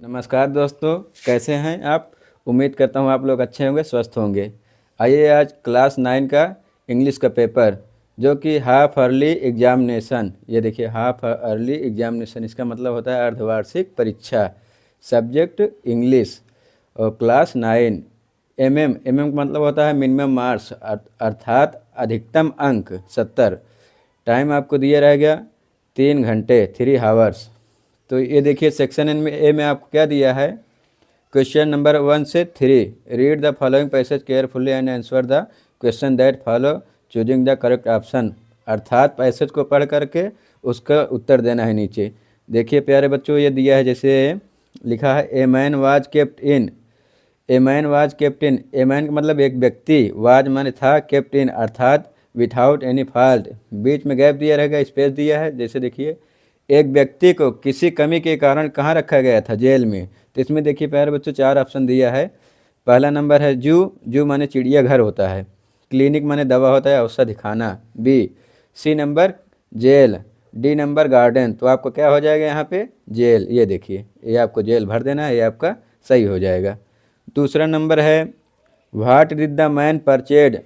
नमस्कार दोस्तों, कैसे हैं आप। उम्मीद करता हूँ आप लोग अच्छे होंगे, स्वस्थ होंगे। आइए आज क्लास 9 का इंग्लिश का पेपर जो कि हाफ अर्ली एग्जामिनेशन, ये देखिए हाफ अर्ली एग्जामिनेशन, इसका मतलब होता है अर्धवार्षिक परीक्षा। सब्जेक्ट इंग्लिश और क्लास 9। एमएम का मतलब होता है मिनिमम मार्क्स, अर्थात अधिकतम अंक 70। टाइम आपको दिया रहेगा 3 घंटे, 3 हावर्स। तो ये देखिए सेक्शन ए में आपको क्या दिया है। क्वेश्चन नंबर 1 से 3, read the following passage carefully and answer the question that follow choosing the correct option. अर्थात पैसेज को पढ़ करके उसका उत्तर देना है। नीचे देखिए प्यारे बच्चों, ये दिया है, जैसे लिखा है a man was kept in. A man was kept in, a man का मतलब एक व्यक्ति, वाज माने था, केप्ट इन अर्थात विदाउट एनी फॉल्ट। बीच में गैप दिया रहेगा, स्पेस दिया है। जैसे देखिए एक व्यक्ति को किसी कमी के कारण कहाँ रखा गया था, जेल में। तो इसमें देखिए प्यारे बच्चों 4 ऑप्शन दिया है। पहला नंबर है जू, जू माने चिड़ियाघर होता है। क्लिनिक माने दवा होता है, औषधि खाना। B. C number jail. D number garden. तो आपको क्या हो जाएगा यहाँ पे, जेल। ये देखिए, ये आपको जेल भर देना है, ये आपका सही हो जाएगा। दूसरा नंबर है व्हाट डिड द मैन परचेड।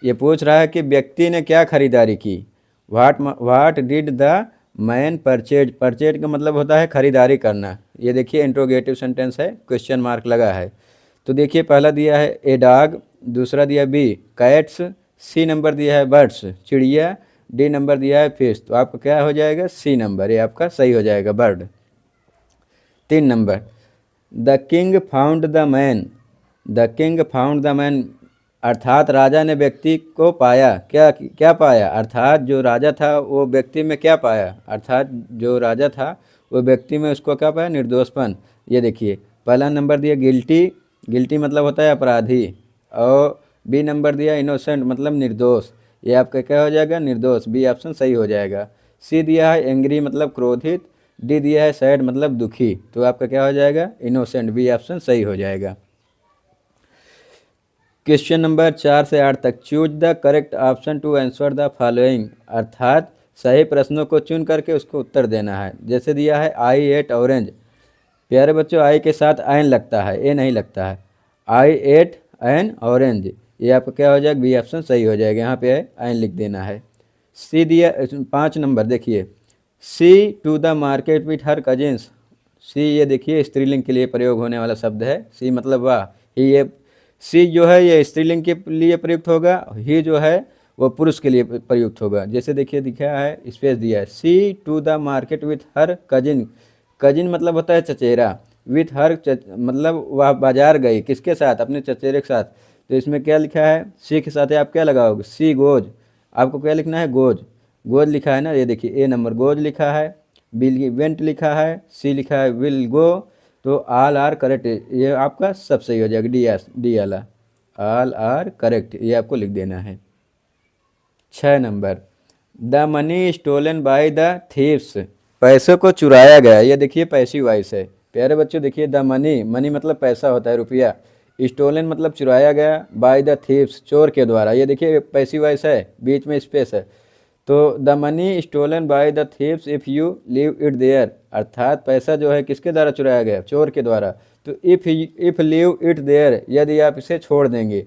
ये पूछ रहा है कि व्यक्ति ने क्या खरीदारी की। What did the man purchase, purchase का मतलब होता है खरीदारी करना। ये देखिए इंट्रोगेटिव सेंटेंस है, क्वेश्चन मार्क लगा है। तो देखिए पहला दिया है ए डॉग, दूसरा दिया बी कैट्स, सी नंबर दिया है बर्ड्स चिड़िया, डी नंबर दिया है फिश। तो आपका क्या हो जाएगा, सी नंबर, ये आपका सही हो जाएगा, bird. 3 number the king found the man. The king found the man अर्थात राजा ने व्यक्ति को पाया। क्या क्या पाया, अर्थात जो राजा था वो व्यक्ति में क्या पाया, अर्थात जो राजा था वो व्यक्ति में उसको क्या पाया, निर्दोषपन। ये देखिए पहला नंबर दिया गिल्टी, गिल्टी मतलब होता है अपराधी, और बी नंबर दिया इनोसेंट मतलब निर्दोष। ये आपका क्या हो जाएगा, निर्दोष। बी ऑप्शन सही हो जाएगा। सी दिया है एंग्री मतलब क्रोधित, डी दिया है सैड मतलब दुखी। तो आपका क्या हो जाएगा, इनोसेंट। बी ऑप्शन सही हो जाएगा। क्वेश्चन नंबर 4 से 8 तक, choose the correct option to answer the following अर्थात सही प्रश्नों को चुन करके उसको उत्तर देना है। जैसे दिया है आई एट ऑरेंज। प्यारे बच्चों आई के साथ एन लगता है, ए नहीं लगता है। आई एट एन ऑरेंज, ये आपका क्या हो जाएगा, बी ऑप्शन सही हो जाएगा। यहाँ पे एन लिख देना है। सी दिया 5 नंबर देखिए, she to the market with her cousins. She ये देखिए स्त्रीलिंग के लिए प्रयोग होने वाला शब्द है। सी मतलब वाह ही, ये सी जो है ये स्त्रीलिंग के लिए प्रयुक्त होगा, ही जो है वो पुरुष के लिए प्रयुक्त होगा। जैसे देखिए दिखा है, स्पेस दिया है, she to the market with her cousin. Cousin मतलब होता है चचेरा, विथ हर मतलब वह बाजार गई, किसके साथ, अपने चचेरे के साथ। तो इसमें क्या लिखा है, सी के साथ आप क्या लगाओगे, सी गोज। आपको क्या लिखना है, गोज। गोज लिखा है ना, ये देखिए ए नंबर गोज लिखा है, बी वेंट लिखा है, सी लिखा है विल गो। तो ऑल आर करेक्ट, ये आपका सब सही हो जाएगा। डी वाला ऑल आर करेक्ट, ये आपको लिख देना है। 6 number the money stolen by the thieves. पैसों को चुराया गया, ये देखिए पैसिव वॉइस है। प्यारे बच्चों देखिए द मनी, मनी मतलब पैसा होता है, रुपया। स्टोलन मतलब चुराया गया, बाय द थीव्स चोर के द्वारा। ये देखिए पैसिव वॉइस है, बीच में स्पेस है। तो the money stolen by the thieves if you leave it there अर्थात पैसा जो है किसके द्वारा चुराया गया, चोर के द्वारा। तो इफ़ लीव इट देयर, यदि आप इसे छोड़ देंगे।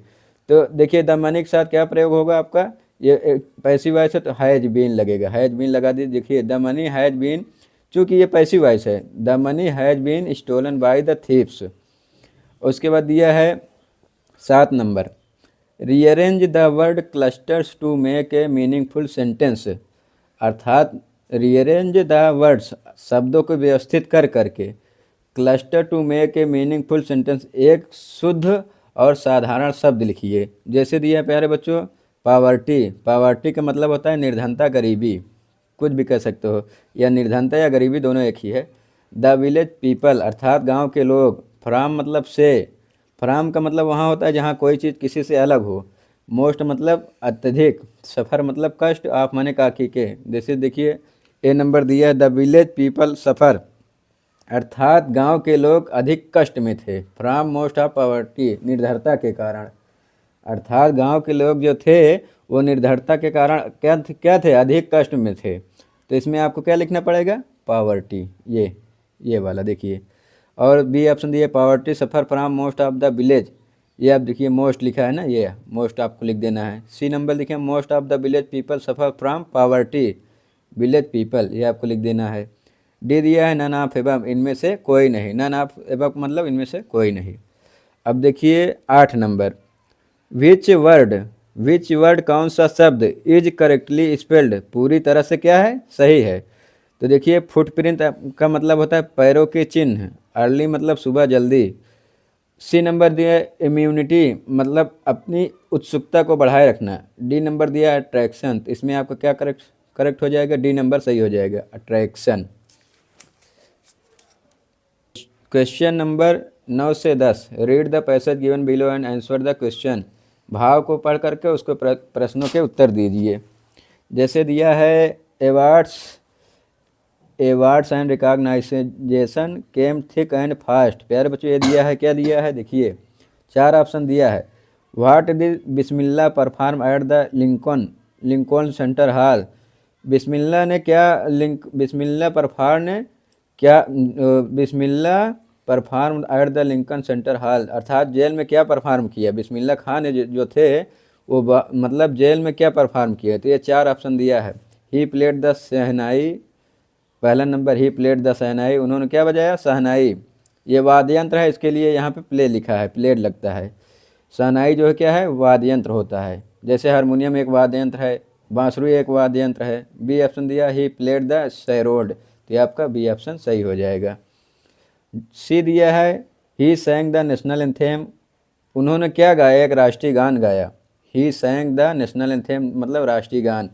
तो देखिए द मनी के साथ क्या प्रयोग होगा आपका, ये पैसिव वॉइस है तो हैज बीन लगेगा, हैज बीन लगा दीजिए। देखिए द मनी हैज बीन, चूँकि ये पैसिव वॉइस है, the money has been stolen by the thieves. उसके बाद दिया है 7 number, rearrange the word clusters to make a meaningful sentence अर्थात रीअरेंज द वर्ड्स शब्दों को व्यवस्थित कर करके, cluster to make a meaningful sentence एक शुद्ध और साधारण शब्द लिखिए। जैसे दिया प्यारे बच्चों पावर्टी, पावर्टी का मतलब होता है निर्धनता, गरीबी, कुछ भी कह सकते हो, या निर्धनता या गरीबी दोनों एक ही है। द विलेज पीपल अर्थात गांव के लोग, फ्राम मतलब से, फ्राम का मतलब वहाँ होता है जहाँ कोई चीज़ किसी से अलग हो। मोस्ट मतलब अत्यधिक, सफ़र मतलब कष्ट, आप माने काकी के। जैसे देखिए ए नंबर दिया है द विलेज पीपल सफ़र अर्थात गांव के लोग अधिक कष्ट में थे, फ्राम मोस्ट ऑफ पॉवर्टी निर्धरता के कारण। अर्थात गांव के लोग जो थे वो निर्धरता के कारण क्या थे, अधिक कष्ट में थे। तो इसमें आपको क्या लिखना पड़ेगा, पॉवर्टी, ये वाला देखिए। और बी ऑप्शन दिया poverty suffer from most of the village, ये आप देखिए मोस्ट लिखा है ना, ये मोस्ट आपको लिख देना है। सी नंबर देखिए most of the village people suffer from poverty, village people, ये आपको लिख देना है। डी दिया है नन ऑफ एबव, इनमें से कोई नहीं, नन ऑफ एबव मतलब इनमें से कोई नहीं। अब देखिए 8 नंबर, विच वर्ड कौन सा शब्द इज करेक्टली स्पेल्ड, पूरी तरह से क्या है, सही है। तो देखिए फुटप्रिंट का मतलब होता है पैरों के चिन्ह, अर्ली मतलब सुबह जल्दी। सी नंबर दिया है इम्यूनिटी मतलब अपनी उत्सुकता को बढ़ाए रखना। डी नंबर दिया है अट्रैक्शन, तो इसमें आपका क्या करेक्ट हो जाएगा, डी नंबर सही हो जाएगा, अट्रैक्शन। क्वेश्चन नंबर 9 से 10, read the passage given below and answer the question, भाव को पढ़ करके उसको प्रश्नों के उत्तर दीजिए। जैसे दिया है awards and recognisation came thick and fast, प्यारे बच्चों ये दिया है, क्या दिया है, देखिए 4 ऑप्शन दिया है। What did Bismillah perform at the Lincoln Center hall, Bismillah ने क्या Bismillah perform at the Lincoln Center hall, अर्थात जेल में क्या परफॉर्म किया, बिस्मिल्लाह खान ने जो थे वो मतलब जेल में क्या परफॉर्म किया। तो ये 4 ऑप्शन दिया है। ही प्लेड द शहनाई, पहला नंबर ही प्लेड द शहनाई, उन्होंने क्या बजाया, शहनाई, ये वाद्य यंत्र है, इसके लिए यहाँ पे प्ले लिखा है, प्लेड लगता है। शहनाई जो है क्या है, वाद्य यंत्र होता है, जैसे हारमोनियम एक वाद्य यंत्र है, बांसुरी एक वाद्य यंत्र है। बी ऑप्शन दिया ही प्लेड द सैरोड, तो ये आपका बी ऑप्शन सही हो जाएगा। सी दिया है ही सैंग द नेशनल एंथेम, उन्होंने क्या गाया, एक राष्ट्रीय गान गाया, ही सैंग द नेशनल एंथेम मतलब राष्ट्रीय गान।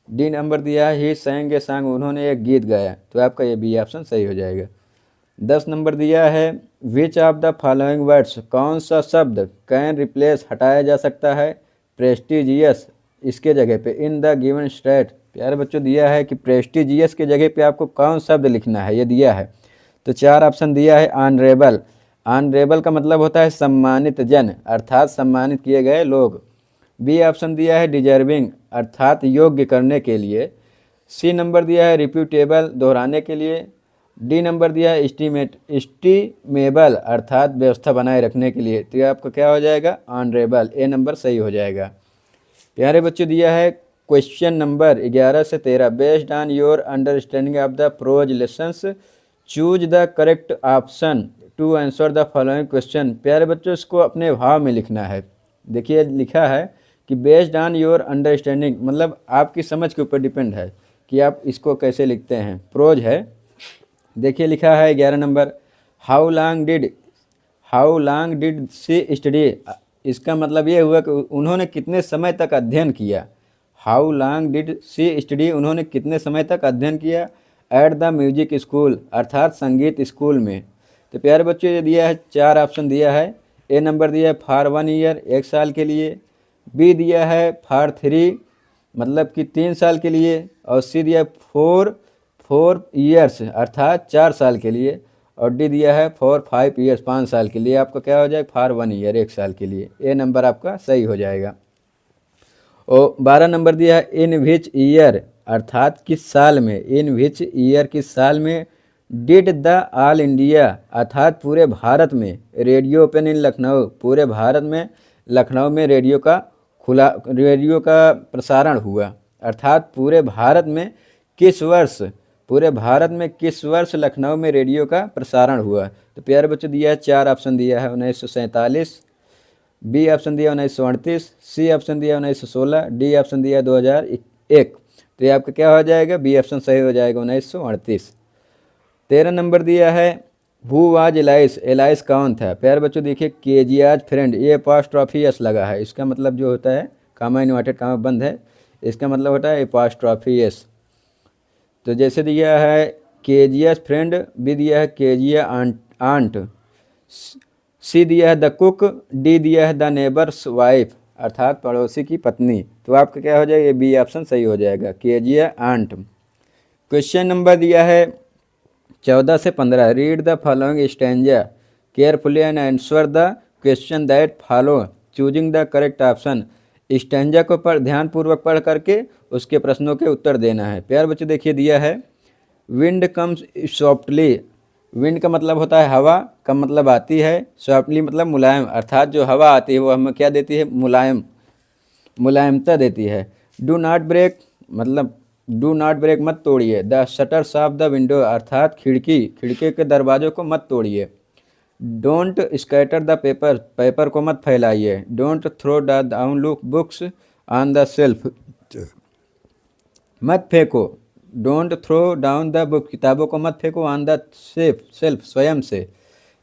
डी नंबर दिया है ही सैंग ए सॉन्ग, उन्होंने एक गीत गाया, तो आपका ये बी ऑप्शन सही हो जाएगा। 10 नंबर दिया है which of the following words, कौन सा शब्द कैन रिप्लेस हटाया जा सकता है प्रेस्टिजियस इसके जगह पे इन द गिवन स्टेट, प्यारे बच्चों दिया है कि प्रेस्टिजियस के जगह पे आपको कौन शब्द लिखना है, ये दिया है। तो 4 ऑप्शन दिया है ऑनरेबल, ऑनरेबल का मतलब होता है सम्मानित जन, अर्थात सम्मानित किए गए लोग। बी ऑप्शन दिया है डिजर्विंग, अर्थात योग्य करने के लिए। सी नंबर दिया है रिप्यूटेबल, दोहराने के लिए। डी नंबर दिया है एस्टीमेबल, अर्थात व्यवस्था बनाए रखने के लिए, तो ये आपका क्या हो जाएगा, ऑनरेबल, ए नंबर सही हो जाएगा। प्यारे बच्चों दिया है क्वेश्चन नंबर 11 से 13, based on your understanding of the prose lessons choose the correct option to answer the following question, प्यारे बच्चों इसको अपने भाव में लिखना है। देखिए लिखा है कि बेस्ड ऑन योर अंडरस्टैंडिंग मतलब आपकी समझ के ऊपर डिपेंड है कि आप इसको कैसे लिखते हैं, प्रोज है। देखिए लिखा है 11 number, how long did she study, इसका मतलब ये हुआ कि उन्होंने कितने समय तक अध्ययन किया। How long did she study, उन्होंने कितने समय तक अध्ययन किया एट द म्यूजिक स्कूल, अर्थात संगीत स्कूल में। तो प्यारे बच्चों ये दिया है 4 ऑप्शन दिया है। ए नंबर दिया है फॉर 1 ईयर, 1 साल के लिए। बी दिया है फॉर 3 मतलब कि 3 साल के लिए। और सी दिया है 4 ईयर्स अर्थात 4 साल के लिए। और डी दिया है फॉर 5 ईयर्स 5 साल के लिए। आपका क्या हो जाएगा, फॉर 1 ईयर 1 साल के लिए। ए नंबर आपका सही हो जाएगा। और 12 नंबर दिया है इन विच ईयर अर्थात किस साल में, इन विच ईयर किस साल में। डिड द ऑल इंडिया अर्थात पूरे भारत में, रेडियो ओपन इन लखनऊ, पूरे भारत में लखनऊ में रेडियो का प्रसारण हुआ, अर्थात पूरे भारत में किस वर्ष लखनऊ में रेडियो का प्रसारण हुआ। तो प्यारे बच्चों दिया है 4 ऑप्शन दिया है 1947, बी ऑप्शन दिया 1938, सी ऑप्शन दिया 1916, डी ऑप्शन दिया 2001। तो ये आपका क्या हो जाएगा, बी ऑप्शन सही हो जाएगा 1938। 13 नंबर दिया है हु वाज एलाइस कौन था। प्यारे बच्चों देखिए केजियाज फ्रेंड, ये एपॉस्ट्रॉफी एस लगा है, इसका मतलब जो होता है कामा इन्वर्टेड कामा बंद है, इसका मतलब होता है एपॉस्ट्रॉफी एस। तो जैसे दिया है केजियस फ्रेंड, बी दिया है केजिया आंट, सी दिया है द कुक, डी दिया है द नेबर्स वाइफ अर्थात पड़ोसी की पत्नी। तो आपका क्या हो जाएगा, ये बी ऑप्शन सही हो जाएगा, केजिया आंट। क्वेश्चन नंबर दिया है 14 से 15, read the following stanza carefully and answer the question that follow choosing the correct option. Stanza को ध्यानपूर्वक पढ़ करके उसके प्रश्नों के उत्तर देना है। प्यार बच्चों देखिए दिया है विंड कम्स सॉफ्टली विंड का मतलब होता है हवा, का मतलब आती है, सॉफ्टली मतलब मुलायम, अर्थात जो हवा आती है वो हमें क्या देती है, मुलायमता देती है। डू नॉट ब्रेक मतलब डू नॉट ब्रेक मत तोड़िए। The shutters of the window अर्थात खिड़की के दरवाज़ों को मत तोड़िए। डोंट स्कैटर द पेपर को मत फैलाइए। Don't throw the down look books on the shelf मत फेंको। Don't throw down the book किताबों को मत फेंको ऑन द सेल्फ स्वयं से।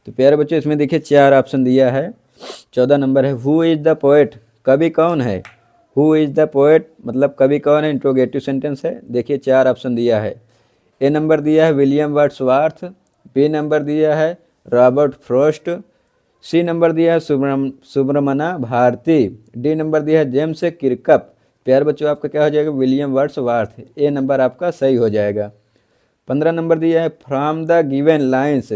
तो प्यारे बच्चों इसमें देखिए 4 ऑप्शन दिया है। 14 नंबर है हु इज़ द पोएट, कवि कौन है। हु इज़ द पोएट मतलब कवि कौन है, इंट्रोगेटिव सेंटेंस है। देखिए 4 ऑप्शन दिया है। ए नंबर दिया है विलियम वर्ड्सवर्थ, बी नंबर दिया है रॉबर्ट फ्रॉस्ट, सी नंबर दिया है सुब्रमण्य भारती, डी नंबर दिया है जेम्स किर्कप। प्यारे बच्चों आपका क्या हो जाएगा, विलियम वर्ड्सवर्थ, ए नंबर आपका सही हो जाएगा। 15 नंबर दिया है from the given lines,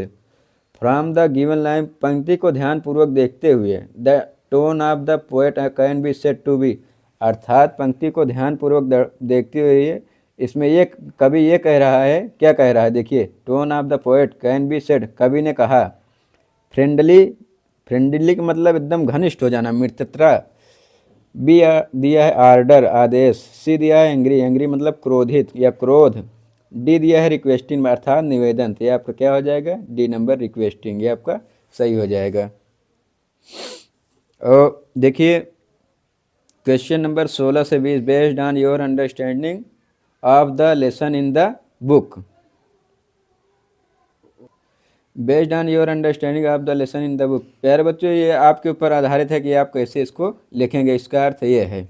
from the given line पंक्ति को ध्यानपूर्वक देखते हुए। The tone of the poet can be said to be अर्थात पंक्ति को ध्यानपूर्वक देखते हुए इसमें ये कवि ये कह रहा है, क्या कह रहा है, देखिए tone of the poet can be said कवि ने कहा फ्रेंडली, फ्रेंडली का मतलब एकदम घनिष्ठ हो जाना, मित्रता। बी दिया है आर्डर आदेश, सी दिया है एंग्री, एंग्री मतलब क्रोधित या क्रोध, डी दिया है रिक्वेस्टिंग अर्थात निवेदन। तो ये आपका क्या हो जाएगा, डी नंबर रिक्वेस्टिंग, ये आपका सही हो जाएगा। और देखिए क्वेश्चन नंबर 16 से 20 based on your understanding of the lesson in the book, based on your understanding of the lesson in the book. प्यारे बच्चों ये आपके ऊपर आधारित है कि आप कैसे इसको लिखेंगे। इसका अर्थ ये है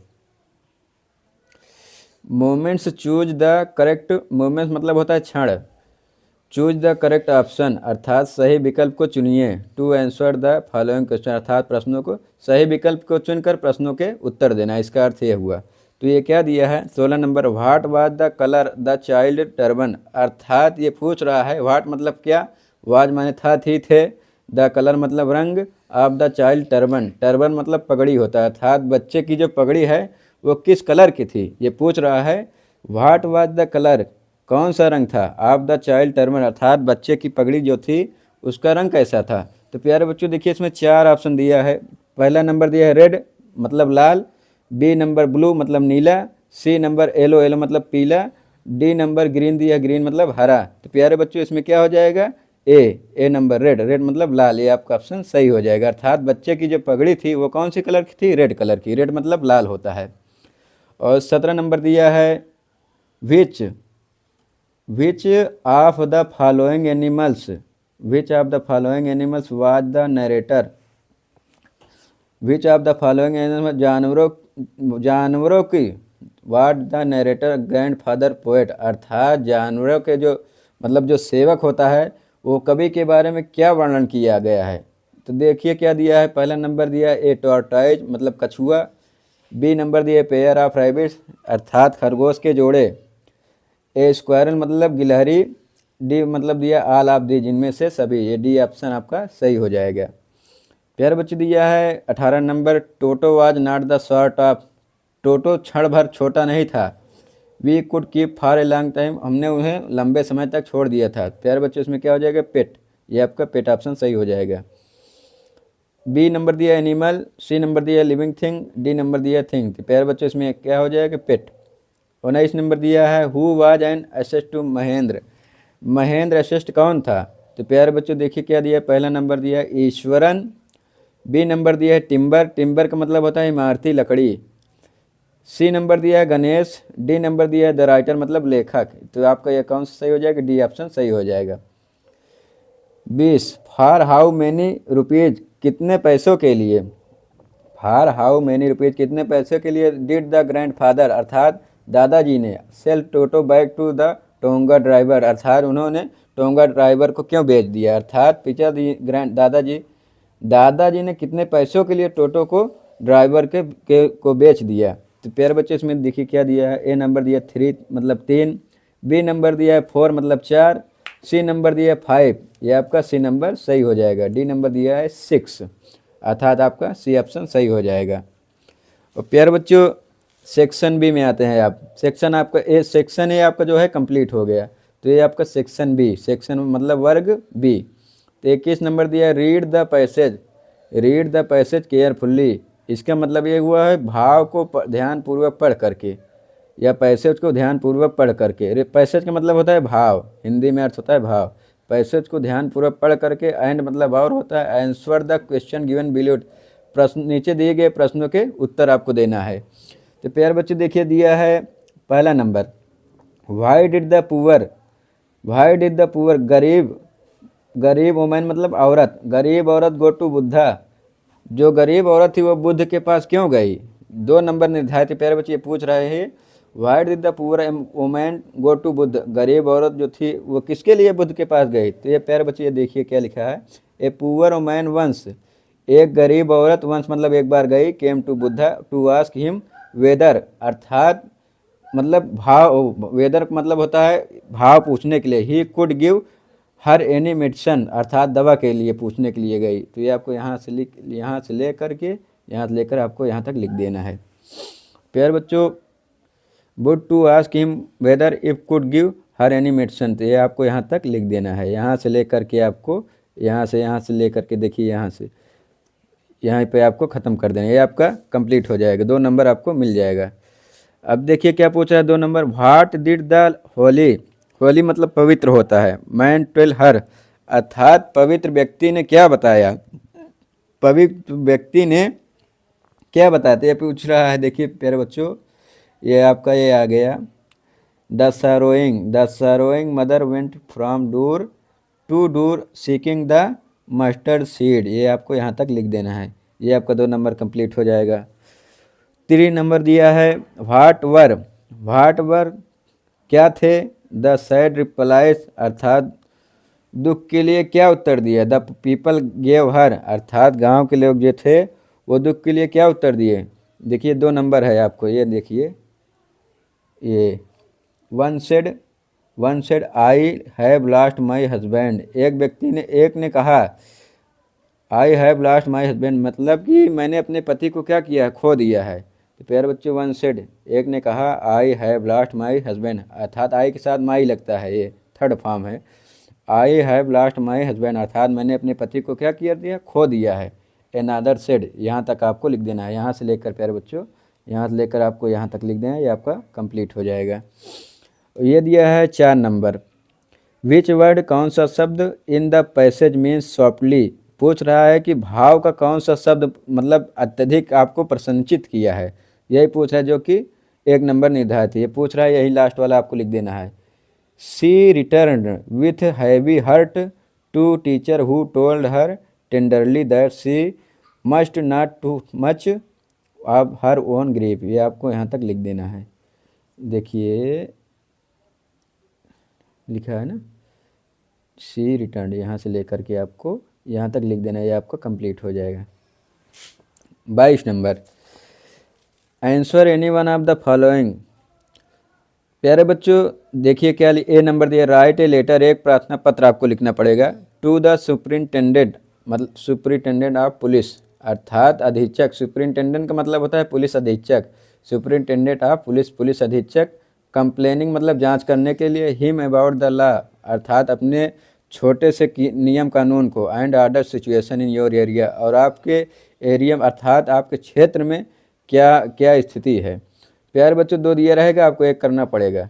moments choose the correct, moments मतलब होता है क्षण, चूज द करेक्ट ऑप्शन अर्थात सही विकल्प को चुनिए। To answer the following question अर्थात प्रश्नों को, सही विकल्प को चुनकर प्रश्नों के उत्तर देना, इसका अर्थ ये हुआ। तो ये क्या दिया है 16 number what was the colour the child turban अर्थात ये पूछ रहा है व्हाट मतलब क्या, वाज माने था, थी, थे, द कलर मतलब रंग, of the child turban, turban मतलब पगड़ी होता है अर्थात बच्चे की जो पगड़ी है वो किस कलर की थी, ये पूछ रहा है। व्हाट वाज द कलर कौन सा रंग था, ऑफ द चाइल्ड टर्बन अर्थात बच्चे की पगड़ी जो थी उसका रंग कैसा था। तो प्यारे बच्चों देखिए इसमें 4 ऑप्शन दिया है। पहला नंबर दिया है रेड मतलब लाल, बी नंबर ब्लू मतलब नीला, सी नंबर येलो, येलो मतलब पीला, डी नंबर ग्रीन दिया, ग्रीन मतलब हरा। तो प्यारे बच्चों इसमें क्या हो जाएगा, ए नंबर रेड, रेड मतलब लाल, ये आपका ऑप्शन सही हो जाएगा। अर्थात बच्चे की जो पगड़ी थी वो कौन सी कलर की थी, रेड कलर की, रेड मतलब लाल होता है। और 17 नंबर दिया है which of the following animals, which of the following animals was the narrator, which of the following animals जानवरों की what the narrator grandfather poet अर्थात जानवरों के जो मतलब जो सेवक होता है वो कवि के बारे में क्या वर्णन किया गया है। तो देखिए क्या दिया है, पहला नंबर दिया ए टॉर्टाइज मतलब कछुआ, बी नंबर दिया पेयर ऑफ रैबिट्स अर्थात खरगोश के जोड़े, ए स्क्वायरल मतलब गिलहरी, डी मतलब दिया ऑल ऑफ दी जिनमें से सभी, ये डी ऑप्शन आपका सही हो जाएगा। प्यारे बच्चे दिया है 18 number Toto was not the sort of, Toto क्षण भर छोटा नहीं था, we could keep for a long time हमने उन्हें लंबे समय तक छोड़ दिया था। प्यारे बच्चों इसमें क्या हो जाएगा, पेट, ये आपका पेट ऑप्शन सही हो जाएगा। बी नंबर दिया एनिमल, सी नंबर दिया लिविंग थिंग, डी नंबर दिया थिंग। तो प्यारे बच्चों इसमें क्या हो जाएगा, पेट। 19 नंबर दिया है who was an assist to Mahendra, Mahendra assist कौन था। तो प्यारे बच्चों देखिए क्या दिया, पहला नंबर दिया ईश्वरन, बी नंबर दिया है टिम्बर, टिम्बर का मतलब होता है इमारती लकड़ी, सी नंबर दिया है गणेश, डी नंबर दिया है द राइटर मतलब लेखक। तो आपका ये कौन सा सही हो जाएगा, डी ऑप्शन सही हो जाएगा। 20 फॉर हाउ मैनी रुपीज कितने पैसों के लिए, फॉर हाउ मैनी रुपीज कितने पैसों के लिए डिड द ग्रैंडफादर अर्थात दादाजी ने sell Toto back to the tonga driver अर्थात उन्होंने टोंगा ड्राइवर को क्यों बेच दिया, अर्थात पिताजी दादाजी ने कितने पैसों के लिए टोटो को ड्राइवर को बेच दिया। तो प्यारे बच्चे इसमें देखिए क्या दिया है, ए नंबर दिया 3 मतलब 3, बी नंबर दिया है 4 मतलब 4, सी नंबर दिया है 5, ये आपका सी नंबर सही हो जाएगा। डी नंबर दिया है 6 अर्थात आपका सी ऑप्शन सही हो जाएगा। और प्यारे बच्चों सेक्शन बी में आते हैं आप, सेक्शन आपका ए, सेक्शन ए आपका जो है कंप्लीट हो गया। तो ये आपका सेक्शन बी, सेक्शन मतलब वर्ग बी। तो 21 नंबर दिया है read the passage, read the passage carefully. इसका मतलब ये हुआ है भाव को ध्यानपूर्वक पढ़ करके, या पैसेज को ध्यानपूर्वक पढ़ करके। पैसेज का मतलब होता है भाव, हिंदी में अर्थ होता है भाव। पैसेज को ध्यानपूर्वक पढ़ करके, एंड मतलब और होता है answer the question given below, प्रश्न नीचे दिए गए प्रश्नों के उत्तर आपको देना है। तो प्यारे बच्चे देखिए दिया है पहला number, Y did the poor, Y did the poor, गरीब, गरीब वुमेन मतलब औरत, गरीब औरत गो टू बुद्धा, जो गरीब औरत थी वो बुद्ध के पास क्यों गई। 2 नंबर निर्धारित है। प्यारे बच्चे ये पूछ रहे हैं why did the poor women go to Buddha, गरीब औरत जो थी वो किसके लिए बुद्ध के पास गई। तो ये प्यारे बच्चे ये देखिए क्या लिखा है, ए पुअर वुमेन वंस, एक गरीब औरत वंस मतलब एक बार गई, came to Buddha to ask him whether, अर्थात मतलब भाव, वेदर मतलब होता है भाव पूछने के लिए, he could give her any medicine, अर्थात दवा के लिए पूछने के लिए गई। तो ये आपको यहाँ से ले करके यहाँ से लेकर आपको यहाँ तक लिख देना है। प्यारे बच्चों would to ask him whether if could give her any medicine, तो ये आपको यहाँ तक लिख देना है। यहाँ से ले करके आपको यहाँ से ले करके देखिए यहाँ पे आपको ख़त्म कर देना, ये आपका कंप्लीट हो जाएगा, 2 नंबर आपको मिल जाएगा। अब देखिए क्या पूछ रहा है 2 number, what did the Holi, Holi मतलब पवित्र होता है, मैन टेल हर, अर्थात पवित्र व्यक्ति ने क्या बताया, पवित्र व्यक्ति ने क्या बताया। तो ये पूछ रहा है, देखिए प्यारे बच्चों ये आपका ये आ गया, the sorrowing mother went from door to door seeking the mustard seed, ये आपको यहाँ तक लिख देना है। ये आपका 2 नंबर कंप्लीट हो जाएगा। 3 नंबर दिया है व्हाट वर क्या थे, द सैड रिप्लाइज, अर्थात दुख के लिए क्या उत्तर दिया, द पीपल गेव हर, अर्थात गांव के लोग जो थे वो दुख के लिए क्या उत्तर दिए। देखिए 2 नंबर है आपको, ये देखिए ये one said I have lost my husband, एक ने कहा I have lost my husband, मतलब कि मैंने अपने पति को क्या किया, खो दिया है। तो प्यारे बच्चों वन सेड, एक ने कहा I have lost my husband, अर्थात आई के साथ माई लगता है, ये थर्ड फॉर्म है। I have lost my husband, अर्थात मैंने अपने पति को क्या किया दिया, खो दिया है। अनदर सेड, यहाँ तक आपको लिख देना है। यहाँ से लेकर प्यारे बच्चों यहाँ से लेकर आपको यहाँ तक लिख देना है, ये आपका कंप्लीट हो जाएगा। ये दिया है 4 नंबर, विच वर्ड, कौन सा शब्द in the passage means softly, पूछ रहा है कि भाव का कौन सा शब्द मतलब अत्यधिक आपको प्रसन्नचित किया है, यही पूछ रहा है, जो कि 1 नंबर निर्धारित है। ये पूछ रहा है, यही लास्ट वाला आपको लिख देना है। She return with heavy heart to teacher who told her tenderly that she must not too much of her own grief, ये आपको यहाँ तक लिख देना है। देखिए लिखा है ना, सी रिटर्न, यहाँ से लेकर के आपको यहाँ तक लिख देना है, ये आपका कंप्लीट हो जाएगा। 22 number, answer any one of the following. प्यारे बच्चों देखिए क्या ए नंबर दिया, राइट ए लेटर, एक प्रार्थना पत्र आपको लिखना पड़ेगा, टू द सुपरिटेंडेंट, मतलब सुपरिटेंडेंट ऑफ पुलिस, अर्थात अधीक्षक, सुपरिटेंडेंट का मतलब होता है पुलिस अधीक्षक, सुपरिटेंडेंट ऑफ पुलिस, पुलिस अधीक्षक, कंप्लेनिंग मतलब जांच करने के लिए, हिम अबाउट द लॉ, अर्थात अपने छोटे से नियम कानून को, and order situation in your area, और आपके एरिया अर्थात आपके क्षेत्र में क्या क्या स्थिति है। प्यारे बच्चों 2 दिया रहेगा, आपको 1 करना पड़ेगा।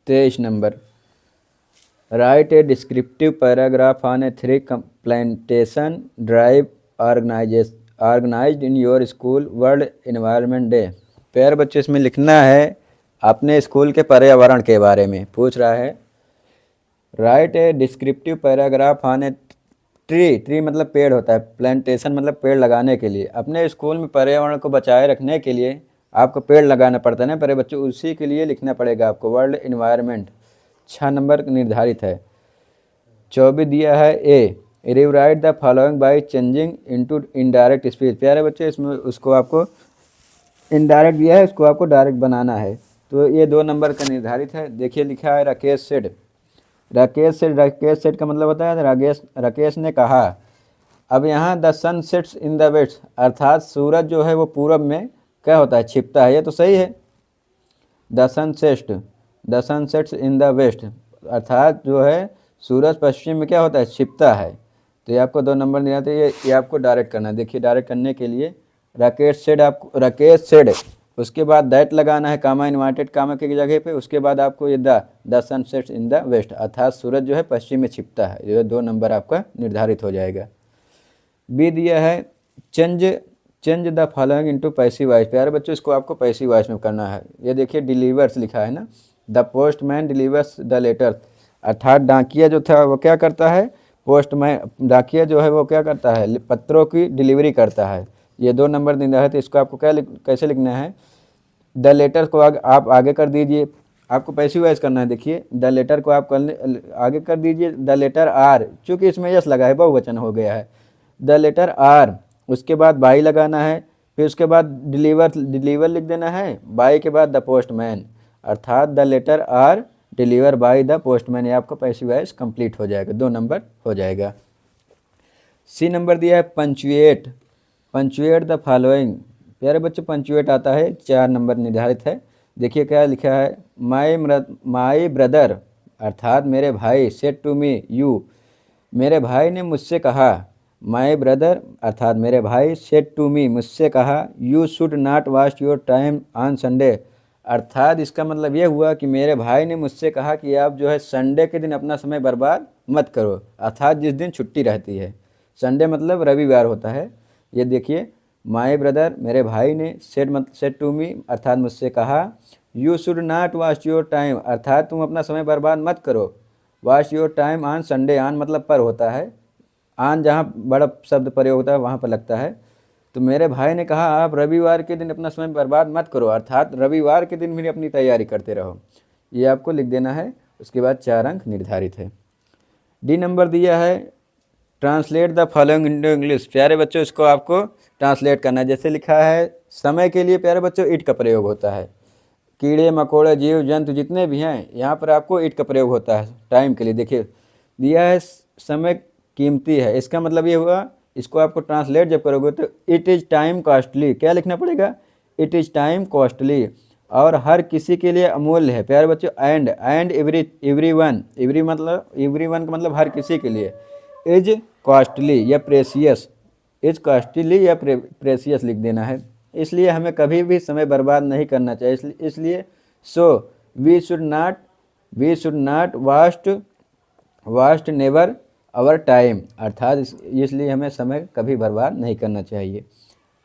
23 number, write a descriptive paragraph on a 3 plantation drive organised in your school World Environment Day. प्यारे बच्चों इसमें लिखना है अपने स्कूल के पर्यावरण के बारे में पूछ रहा है। Right a descriptive paragraph on a tree मतलब पेड़ होता है, प्लांटेशन मतलब पेड़ लगाने के लिए, अपने स्कूल में पर्यावरण को बचाए रखने के लिए आपको पेड़ लगाना पड़ता है ना प्यारे बच्चों, उसी के लिए लिखना पड़ेगा आपको वर्ल्ड एनवायरनमेंट। 6 नंबर निर्धारित है। 24 दिया है A, rewrite the following by changing into indirect speech. प्यारे बच्चे इसमें उसको आपको इनडायरेक्ट दिया है, उसको आपको डायरेक्ट बनाना है, तो ये 2 नंबर का निर्धारित है। देखिए लिखा है राकेश सेड, राकेश सेड का मतलब होता है राकेश ने कहा। अब यहाँ the sun sets in the west, अर्थात सूरज जो है वो पूरब में क्या होता है, छिपता है, ये तो सही है। The sun sets in the west, अर्थात जो है सूरज पश्चिम में क्या होता है, छिपता है। तो ये आपको 2 नंबर दिया था, ये आपको डायरेक्ट करना है। देखिए डायरेक्ट करने के लिए राकेश सेड उसके बाद दैट लगाना है कामा इन्वर्टेड कामा की जगह पे, उसके बाद आपको ये the sun sets in the west, अर्थात सूरज जो है पश्चिम में छिपता है। ये 2 नंबर आपका निर्धारित हो जाएगा। बी दिया है change the following into passive voice. प्यारे बच्चों इसको आपको पैसिव वॉइस में करना है। ये देखिए डिलीवर्स लिखा है ना, the postman delivers the letter, अर्थात डाकिया जो था वो क्या करता है, डाकिया जो है वो क्या करता है, पत्रों की डिलीवरी करता है। ये 2 नंबर दिया है। तो इसको आपको कैसे लिखना है, द लेटर को आप आगे कर दीजिए, आपको पैसिव वॉइस करना है। देखिए द लेटर को आप आगे कर दीजिए, द लेटर आर, चूँकि इसमें यस लगा है बहुवचन हो गया है, द लेटर आर, उसके बाद बाई लगाना है, फिर उसके बाद डिलीवर लिख देना है, बाई के बाद द पोस्टमैन, अर्थात the letter are deliver by the postman. ये आपका पैसिव वॉइस कंप्लीट हो जाएगा, 2 नंबर हो जाएगा। सी नंबर दिया है पंचुएट द फॉलोइंग। प्यारे बच्चों पंचुएट आता है, 4 नंबर निर्धारित है। देखिए क्या लिखा है, माई ब्रदर, अर्थात मेरे भाई, सेड टू मी यू, मेरे भाई ने मुझसे कहा, माई ब्रदर अर्थात मेरे भाई, सेड टू मी मुझसे कहा, you should not waste your time on Sunday, अर्थात इसका मतलब ये हुआ कि मेरे भाई ने मुझसे कहा कि आप जो है संडे के दिन अपना समय बर्बाद मत करो, अर्थात जिस दिन छुट्टी रहती है। संडे मतलब रविवार होता है। ये देखिए माय ब्रदर मेरे भाई ने, सेड टू मी अर्थात मुझसे कहा, you should not waste your time, अर्थात तुम अपना समय बर्बाद मत करो, waste your time on Sunday, on मतलब पर होता है, ऑन जहाँ बड़ा शब्द प्रयोग होता है वहाँ पर लगता है। तो मेरे भाई ने कहा आप रविवार के दिन अपना समय बर्बाद मत करो, अर्थात रविवार के दिन भी अपनी तैयारी करते रहो। ये आपको लिख देना है। उसके बाद 4 अंक निर्धारित है। डी नंबर दिया है translate the following into English. प्यारे बच्चों इसको आपको ट्रांसलेट करना है। जैसे लिखा है समय के लिए प्यारे बच्चों इट का प्रयोग होता है, कीड़े मकोड़े जीव जंतु जितने भी हैं यहाँ पर आपको इट का प्रयोग होता है टाइम के लिए। देखिए दिया है समय कीमती है, इसका मतलब ये हुआ, इसको आपको ट्रांसलेट जब करोगे तो इट इज़ टाइम कॉस्टली, क्या लिखना पड़ेगा, इट इज़ टाइम कॉस्टली, और हर किसी के लिए अमूल्य है। प्यारे बच्चों एंड एवरी वन का मतलब हर किसी के लिए, इज कॉस्टली या प्रेसियस, इज कॉस्टली या प्रेसियस लिख देना है। इसलिए हमें कभी भी समय बर्बाद नहीं करना चाहिए। इसलिए so we should not waste never our time, अर्थात इसलिए हमें समय कभी बर्बाद नहीं करना चाहिए।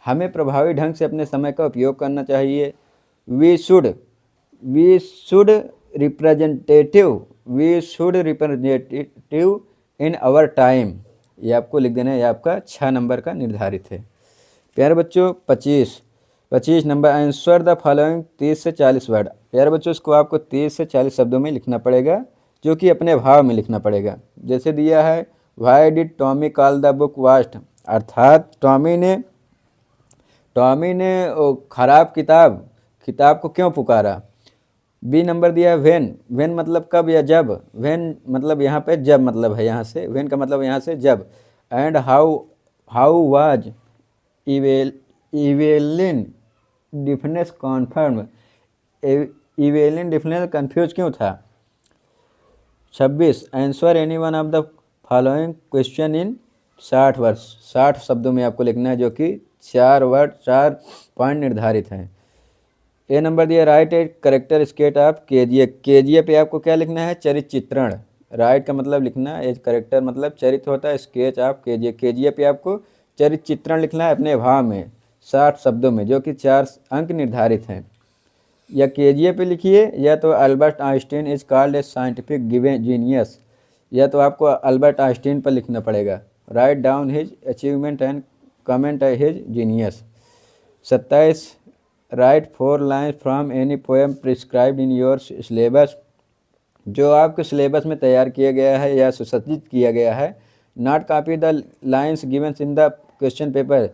हमें प्रभावी ढंग से अपने समय का उपयोग करना चाहिए। We should representative in our time, ये आपको लिख देना है। ये आपका 6 नंबर का निर्धारित है। प्यारे बच्चों 25 नंबर आंसर द फॉलोइंग 30 से 40 वर्ड। प्यारे बच्चों इसको आपको 30 से 40 शब्दों में लिखना पड़ेगा, जो कि अपने भाव में लिखना पड़ेगा। जैसे दिया है why did Tommy call the book vast, अर्थात टॉमी ने खराब किताब को क्यों पुकारा। बी नंबर दिया है व्हेन मतलब कब या जब, व्हेन मतलब यहाँ पे जब मतलब है, यहाँ से व्हेन का मतलब यहाँ से जब। And how was Evelyn deafness confirm, Evelyn deafness confuse क्यों था। 26 answer any one of the following question in 60 words, 60 शब्दों में आपको लिखना है, जो कि 4 पॉइंट निर्धारित हैं। ए नंबर दिया right a character sketch of KGF पे आपको क्या लिखना है, चरित्र चित्रण। राइट का मतलब लिखना, ए करेक्टर मतलब चरित्र होता है, स्केच ऑफ केजीएफ पे आपको चरित्र चित्रण लिखना है अपने भाव में 60 शब्दों में, जो कि 4 अंक निर्धारित हैं। या केजीएफ पे लिखिए, या तो Albert Einstein is called a scientific given genius, या तो आपको अल्बर्ट आइंस्टीन पर लिखना पड़ेगा। Write down his achievement and comment his genius. 27 right 4 lines from any poem prescribed in your syllabus, जो आपके सिलेबस में तैयार किया गया है या सुसज्जित किया गया है। Not copy the lines given in the question paper,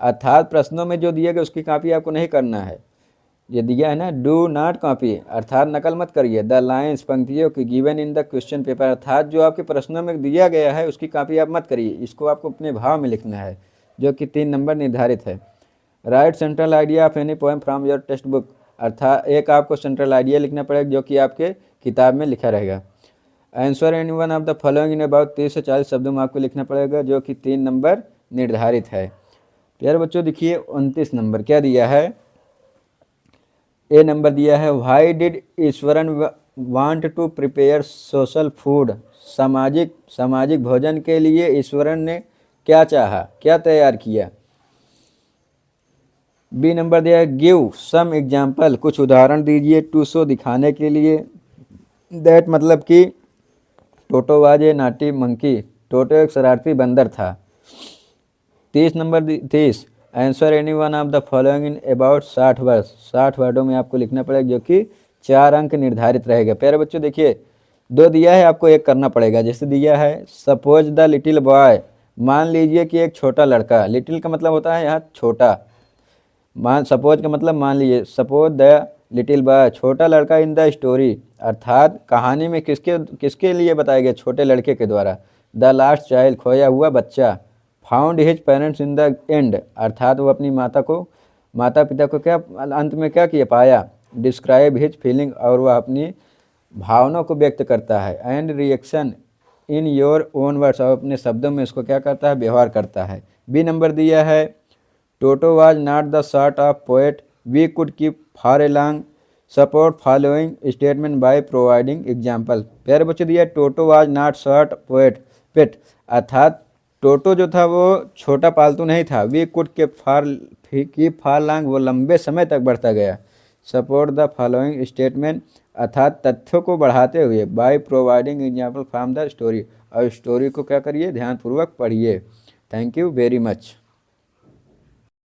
अर्थात प्रश्नों में जो दिया गया उसकी कॉपी आपको नहीं करना है। ये दिया है ना डू नॉट कॉपी, अर्थात नकल मत करिए। द लाइन्स पंक्तियों की given in the question paper, अर्थात जो आपके प्रश्नों में दिया गया है उसकी कॉपी आप मत करिए, इसको आपको अपने भाव में लिखना है, जो कि 3 नंबर निर्धारित है। Right central idea of any poem from your text book, अर्थात एक आपको सेंट्रल आइडिया लिखना पड़ेगा जो कि आपके किताब में लिखा रहेगा। Answer any one of the following in about 30 से 40 शब्दों में आपको लिखना पड़ेगा जो कि 3 नंबर निर्धारित है। प्यारे बच्चों देखिए 29 नंबर क्या दिया है। ए नंबर दिया है why did Iswaran want to prepare social food. सामाजिक भोजन के लिए ईश्वरन ने क्या चाहा, क्या तैयार किया। बी नंबर दिया है गिव सम एग्जाम्पल, कुछ उदाहरण दीजिए। टू शो दिखाने के लिए। दैट मतलब कि टोटो वाज ए नाटी मंकी, टोटो एक शरारती बंदर था। 30 number 30 answer any one of the following in about 60 word. 60 वर्डों में आपको लिखना पड़ेगा जो कि 4 अंक निर्धारित रहेगा। प्यारे बच्चों देखिए 2 दिया है, आपको एक करना पड़ेगा। जैसे दिया है सपोज द लिटिल बॉय, मान लीजिए कि एक छोटा लड़का। लिटिल का मतलब होता है यहाँ छोटा, सपोज का मतलब मान लीजिए। सपोज द लिटिल बॉय, छोटा लड़का इन द स्टोरी, अर्थात कहानी में किसके लिए बताया गया, छोटे लड़के के द्वारा। द लास्ट चाइल्ड, खोया हुआ बच्चा। Found his parents in the end, अर्थात वो अपनी माता पिता को क्या अंत में क्या किया, पाया। डिस्क्राइब हिज फीलिंग, और वह अपनी भावनाओं को व्यक्त करता है। And reaction in your own words, और अपने शब्दों में इसको क्या करता है, व्यवहार करता है। बी नंबर दिया है Toto was not the sort of poet we could keep for a long, support following statement by providing example. प्यारे बच्चे दिया Toto was not sort pet, अर्थात टोटो जो था वो छोटा पालतू नहीं था। We could keep for long, वो लंबे समय तक बढ़ता गया। सपोर्ट द फॉलोइंग स्टेटमेंट, अर्थात तथ्यों को बढ़ाते हुए। Bye providing example from the story, और स्टोरी को क्या करिए, ध्यानपूर्वक पढ़िए। Thank you very much.